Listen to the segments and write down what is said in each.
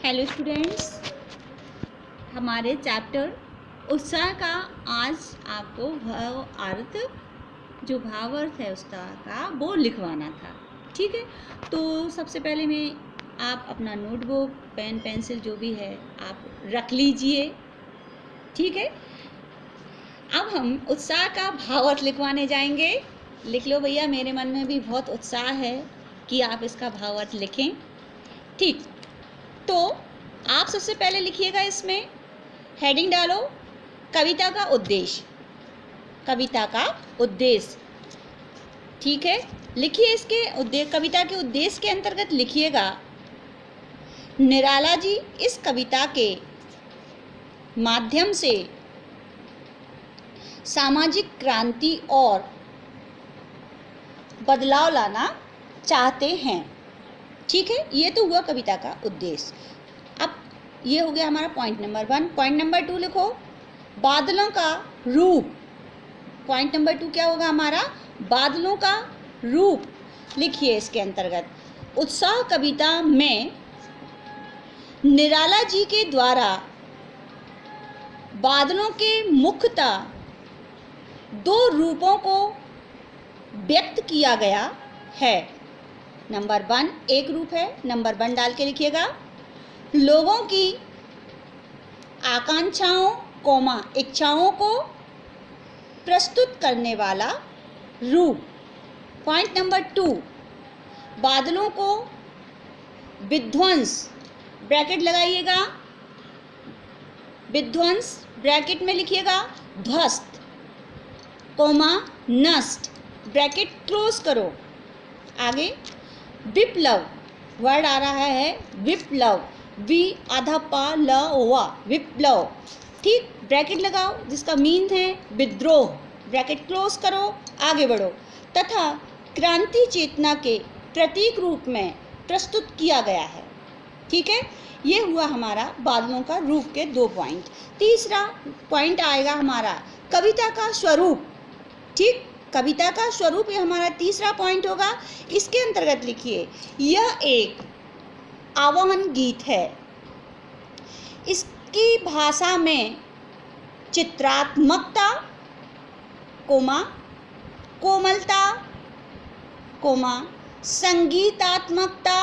Hello students, हमारे chapter उत्साह का आज आपको भावार्थ जो भावार्थ है उत्साह का वो लिखवाना था। ठीक है, तो सबसे पहले आप अपना नोटबुक पेन पेंसिल जो भी है आप रख लीजिए। ठीक है, अब हम उत्साह का भावार्थ लिखवाने जाएंगे। लिख लो भैया, मेरे मन में भी बहुत उत्साह है कि आप इसका भावार्थ लिखें। ठीक, तो आप सबसे पहले लिखिएगा, इसमें हेडिंग डालो कविता का उद्देश्य। कविता का उद्देश्य, ठीक है, लिखिए। इसके उद्देश्य, कविता के उद्देश्य के अंतर्गत लिखिएगा, निराला जी इस कविता के माध्यम से सामाजिक क्रांति और बदलाव लाना चाहते हैं। ठीक है, ये तो हुआ कविता का उद्देश्य। अब ये हो गया हमारा पॉइंट नंबर 1। पॉइंट नंबर 2 लिखो, बादलों का रूप। पॉइंट नंबर 2 क्या होगा हमारा? बादलों का रूप। लिखिए इसके अंतर्गत, उत्साह कविता में निराला जी के द्वारा बादलों के मुख्यतः 2 रूपों को व्यक्त किया गया है। नंबर 1 एक रूप है, नंबर 1 डाल के लिखिएगा, लोगों की आकांक्षाओं इच्छाओं को प्रस्तुत करने वाला रूप। पॉइंट नंबर 2, बादलों को विध्वंस, ब्रैकेट लगाइएगा, विध्वंस ब्रैकेट में लिखिएगा, ध्वस्त नष्ट, ब्रैकेट क्लोज करो। आगे विप्लव, वर्ड आ रहा है विप्लव, वी आधा पा ल वा, विप्लव। ठीक, ब्रैकेट लगाओ जिसका मीन है विद्रोह, ब्रैकेट क्लोज करो, आगे बढ़ो। तथा क्रांति चेतना के प्रतीक रूप में प्रस्तुत किया गया है। ठीक है, ये हुआ हमारा बादलों का रूप के 2 पॉइंट। तीसरा पॉइंट आएगा हमारा कविता का स्वरूप। ठीक, कविता का स्वरूप ये हमारा तीसरा पॉइंट होगा। इसके अंतर्गत लिखिए, यह एक आह्वान गीत है। इसकी भाषा में चित्रात्मकता, कोमलता, संगीतात्मकता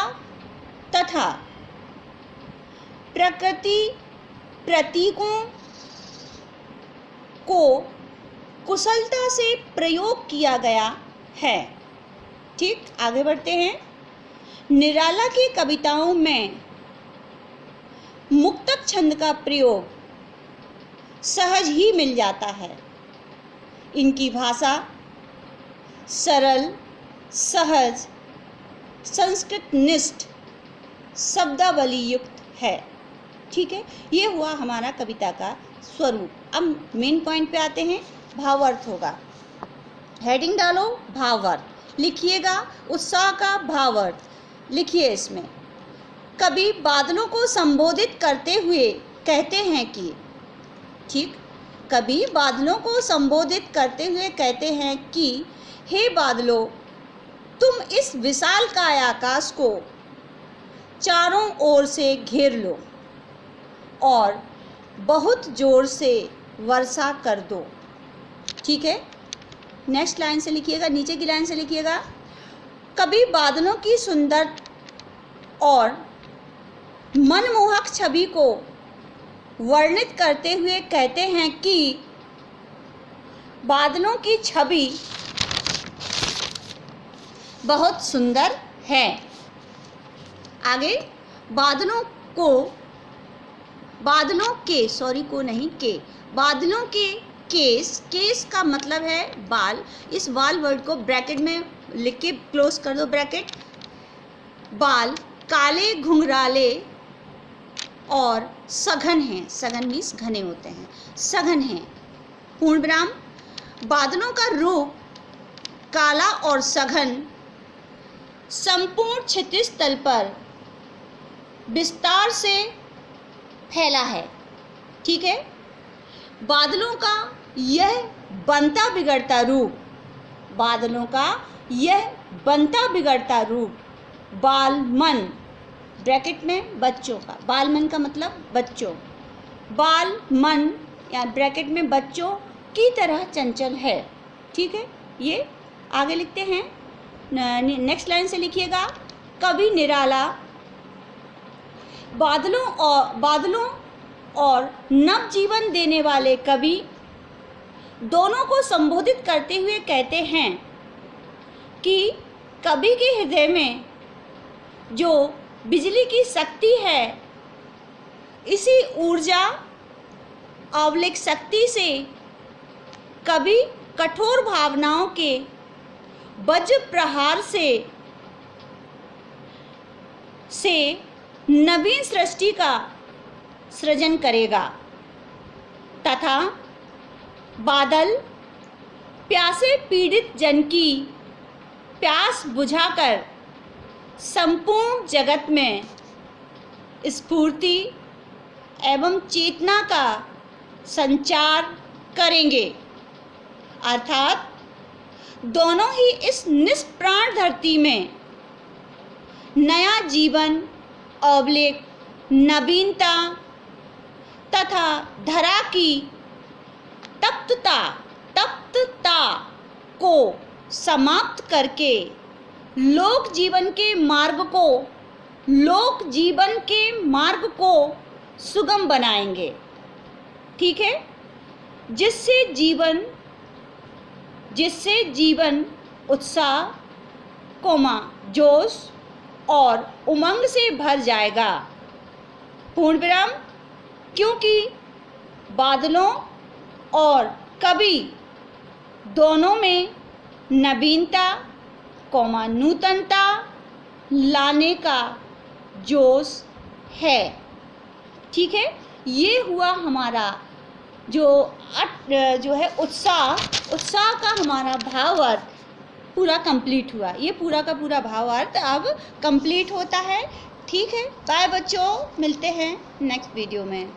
तथा प्रकृति प्रतीकों को कुशलता से प्रयोग किया गया है। ठीक, आगे बढ़ते हैं। निराला की कविताओं में मुक्तक छंद का प्रयोग सहज ही मिल जाता है। इनकी भाषा सरल, सहज, संस्कृतनिष्ठ, शब्दावली युक्त है। ठीक है, ये हुआ हमारा कविता का स्वरूप। अब मेन पॉइंट पे आते हैं, भावार्थ होगा। हेडिंग डालो भावार्थ, लिखिएगा उत्साह का भावार्थ। लिखिए इसमें, कवि बादलों को संबोधित करते हुए कहते हैं कि, ठीक, कवि बादलों को संबोधित करते हुए कहते हैं कि हे बादलों, तुम इस विशालकाय आकाश को चारों ओर से घेर लो और बहुत जोर से वर्षा कर दो। ठीक है, नेक्स्ट लाइन से लिखिएगा, नीचे की लाइन से लिखिएगा, कभी बादलों की सुंदर और मनमोहक छवि को वर्णित करते हुए कहते हैं कि बादलों की छवि बहुत सुंदर है। आगे बादलों के केस का मतलब है बाल। इस बाल वर्ड को ब्रैकेट में लिख के क्लोज कर दो ब्रैकेट। बाल काले, घुंघराले और सघन हैं। सघन मीन्स घने होते हैं, सघन हैं। पूर्ण विराम, बादलों का रूप काला और सघन संपूर्ण क्षितिज तल पर विस्तार से फैला है। ठीक है, बादलों का यह बनता बिगड़ता रूप, बादलों का यह बनता बिगड़ता रूप बाल मन ब्रैकेट में बच्चों का, बाल मन का मतलब बच्चों, बाल मन या ब्रैकेट में बच्चों की तरह चंचल है। ठीक है, ये आगे लिखते हैं, नेक्स्ट लाइन से लिखिएगा। कभी निराला, बादलों और नव जीवन देने वाले कवि दोनों को संबोधित करते हुए कहते हैं कि कवि के हृदय में जो बिजली की शक्ति है, इसी ऊर्जा अवलिक शक्ति से कवि कठोर भावनाओं के वज्र प्रहार से नवीन सृष्टि का सृजन करेगा तथा बादल प्यासे पीड़ित जन की प्यास बुझाकर संपूर्ण जगत में स्फूर्ति एवं चेतना का संचार करेंगे। अर्थात दोनों ही इस निष्प्राण धरती में नया जीवन अवलेख नवीनता तथा धरा की तप्तता को समाप्त करके लोक जीवन के मार्ग को सुगम बनाएंगे। ठीक है, जिससे जीवन उत्साह, जोश और उमंग से भर जाएगा। पूर्ण विराम। क्योंकि बादलों और कवि दोनों में नवीनता, नूतनता लाने का जोश है। ठीक है, ये हुआ हमारा जो है उत्साह का हमारा भावार्थ पूरा कंप्लीट हुआ। ये पूरा का पूरा भावार्थ अब कंप्लीट होता है। ठीक है, बाय बच्चों, मिलते हैं नेक्स्ट वीडियो में।